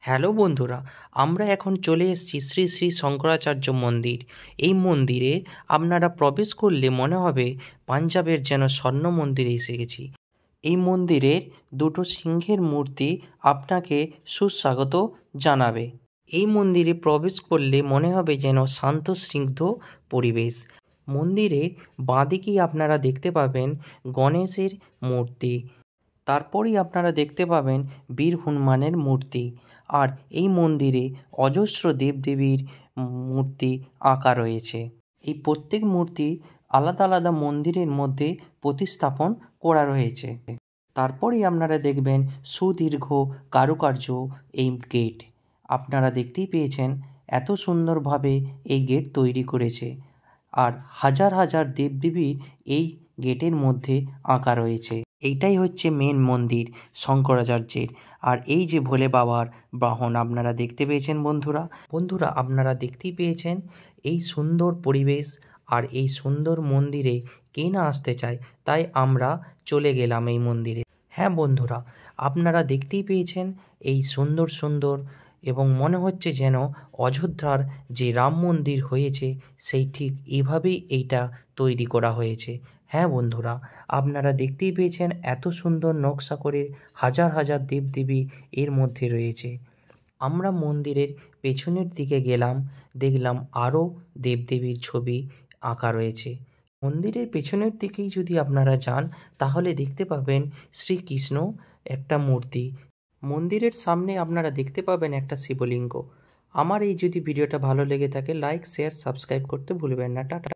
Hello বন্ধুরা, আমরা এখন চলে এসেছি শ্রী শ্রী শঙ্করাচার্য মন্দির। এই মন্দিরে আপনারা প্রবেশ করলে মনে হবে পাঞ্জাবের যেন স্বর্ণ মন্দিরে এসে গেছি। এই মন্দিরের দুটো সিংহের মূর্তি আপনাকে সুস্বাগত জানাবে। এই মন্দিরে প্রবেশ করলে মনে হবে যেন শান্ত স্নিগ্ধ পরিবেশ। মন্দিরের বাঁদিকেই আপনারা দেখতে পাবেন গণেশের মূর্তি। তারপরেই আপনারা দেখতে পাবেন বীর হনুমানের মূর্তি। আর এই মন্দিরে অজস্র দেবদেবীর মূর্তি আঁকা রয়েছে। এই প্রত্যেক মূর্তি আলাদা আলাদা মন্দিরের মধ্যে প্রতিস্থাপন করা রয়েছে। তারপরেই আপনারা দেখবেন সুদীর্ঘ কারুকার্য এই গেট। আপনারা দেখতেই পেয়েছেন এত সুন্দরভাবে এই গেট তৈরি করেছে। আর হাজার হাজার দেবদেবীর এই গেটের মধ্যে আঁকা রয়েছে। এইটাই হচ্ছে মেন মন্দির শঙ্করাচার্যের। আর এই যে ভোলে বাবার বাহন আপনারা দেখতে পেয়েছেন বন্ধুরা আপনারা দেখতেই পেয়েছেন এই সুন্দর পরিবেশ আর এই সুন্দর মন্দিরে কে না আসতে চায়। তাই আমরা চলে গেলাম এই মন্দিরে। হ্যাঁ বন্ধুরা, আপনারা দেখতেই পেয়েছেন এই সুন্দর সুন্দর এবং মনে হচ্ছে যেন অযোধ্যার যে রাম মন্দির হয়েছে সেই ঠিক এভাবেই এইটা তৈরি করা হয়েছে। হ্যাঁ বন্ধুরা, আপনারা দেখতেই পেয়েছেন এত সুন্দর নকশা করে হাজার হাজার দেবদেবী এর মধ্যে রয়েছে। আমরা মন্দিরের পেছনের দিকে গেলাম, দেখলাম আরও দেবদেবীর ছবি আঁকা রয়েছে। মন্দিরের পেছনের দিকেই যদি আপনারা যান তাহলে দেখতে পাবেন শ্রীকৃষ্ণ একটা মূর্তি। মন্দিরের সামনে আপনারা দেখতে পাবেন একটা শিবলিঙ্গ। আমার এই যদি ভিডিওটা ভালো লেগে থাকে লাইক শেয়ার সাবস্ক্রাইব করতে ভুলবেন না। টাটা।